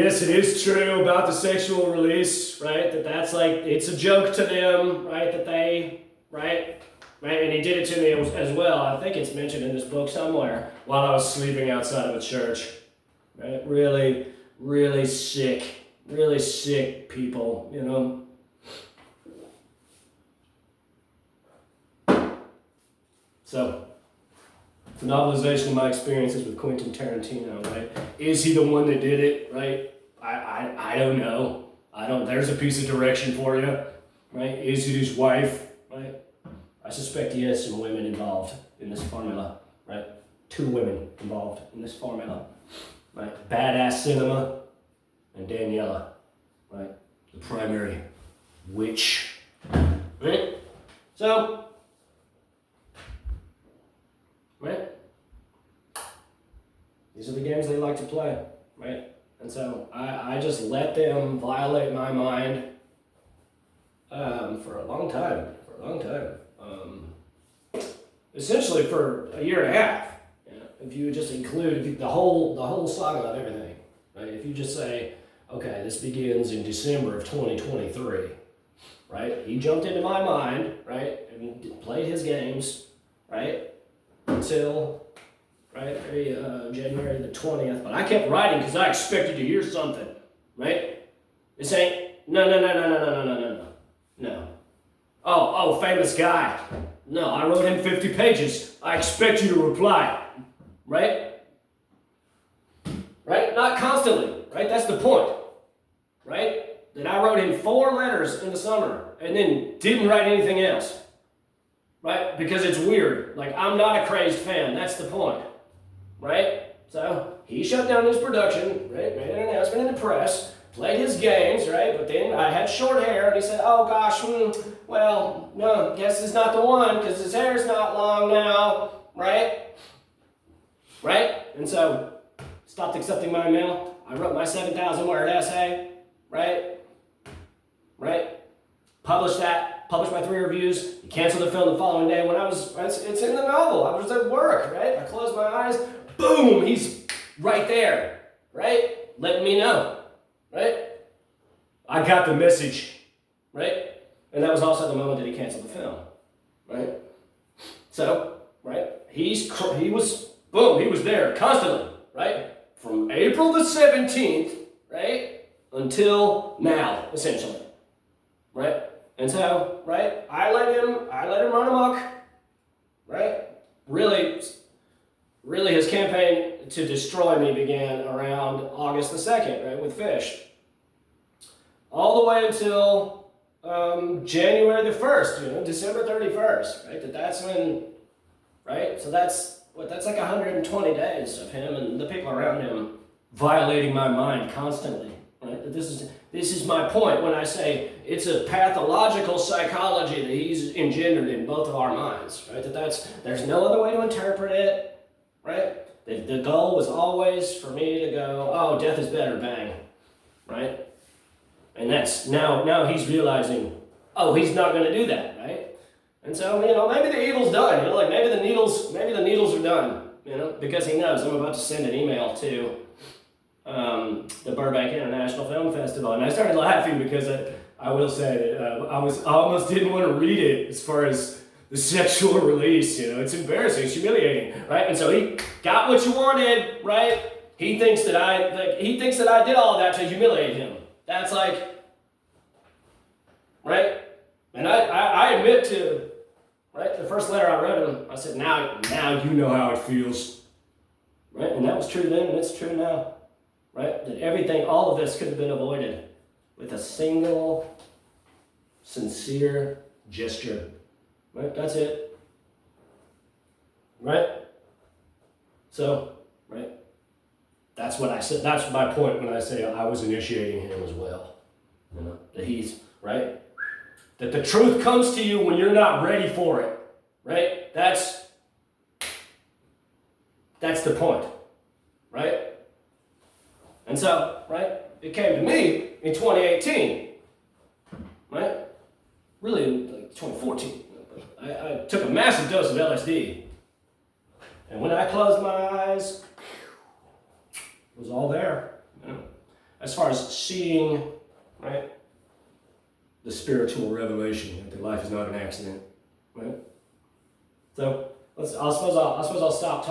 Yes, it is true about the sexual release, right? That's like, it's a joke to them, right? That they, right? Right, and he did it to me as well. I think it's mentioned in this book somewhere while I was sleeping outside of a church. Right? Really sick people, you know. So, the novelization of my experiences with Quentin Tarantino, right? Is he the one that did it, right? I don't know. There's a piece of direction for you, right? Is it his wife, right? I suspect he has some women involved in this formula, right? 2 women involved in this formula, right? Badass Cinema and Daniela, right? The primary witch, right? So, right? These are the games they like to play, right? And so I just let them violate my mind for a long time. Essentially for a year and a half. You know, if you just include the whole saga of everything, right? If you just say, okay, this begins in December of 2023, right? He jumped into my mind, right, and played his games, right, until January the 20th. But I kept writing because I expected to hear something, right? This ain't no. Oh, famous guy. No, I wrote him 50 pages. I expect you to reply. Right? Right? Not constantly. Right? That's the point. Right? That I wrote him 4 letters in the summer and then didn't write anything else. Right? Because it's weird. Like, I'm not a crazed fan. That's the point. Right? So, he shut down his production, right? Made an announcement in the press. Played his games, right? But then I had short hair, and he said, oh gosh, well, no, guess it's not the one, because his hair's not long now, right? Right? And so, stopped accepting my mail. I wrote my 7,000 word essay, right? Right? Published my 3 reviews. He canceled the film the following day when it's in the novel. I was at work, right? I closed my eyes, boom, he's right there, right? Letting me know. Right? I got the message, right? And that was also the moment that he canceled the film, right? So, right? He was there constantly, right? From April the 17th, right? Until now, essentially, right? And so, right? I let him run amok, right? Really, his campaign to destroy me began around August the 2nd, right, with Fish. All the way until January the 1st, December 31st, right? That's when, right? So that's like 120 days of him and the people around him violating my mind constantly, right? This is my point when I say it's a pathological psychology that he's engendered in both of our minds, right? There's no other way to interpret it. Right? The goal was always for me to go, oh, death is better, bang. Right? And that's, now he's realizing, oh, he's not going to do that, right? And so, maybe the evil's done, like maybe the needles are done, because he knows I'm about to send an email to the Burbank International Film Festival. And I started laughing because I will say that I almost didn't want to read it as far as the sexual release, it's embarrassing, it's humiliating, right? And so he got what you wanted, right? He thinks that I did all of that to humiliate him. That's like, right? And I admit to, right? The first letter I wrote him, I said, now you know how it feels, right? And that was true then, and it's true now, right? That all of this could have been avoided with a single, sincere gesture. Right? That's it. Right? So, right? That's what I said. That's my point when I say I was initiating him as well. That he's, right? That the truth comes to you when you're not ready for it. Right? That's the point. Right? And so, right? It came to me in 2018. Right? Really, like 2014. I took a massive dose of LSD. And when I closed my eyes, it was all there. as far as seeing, right, the spiritual revelation that life is not an accident, right? So I suppose I'll stop talking.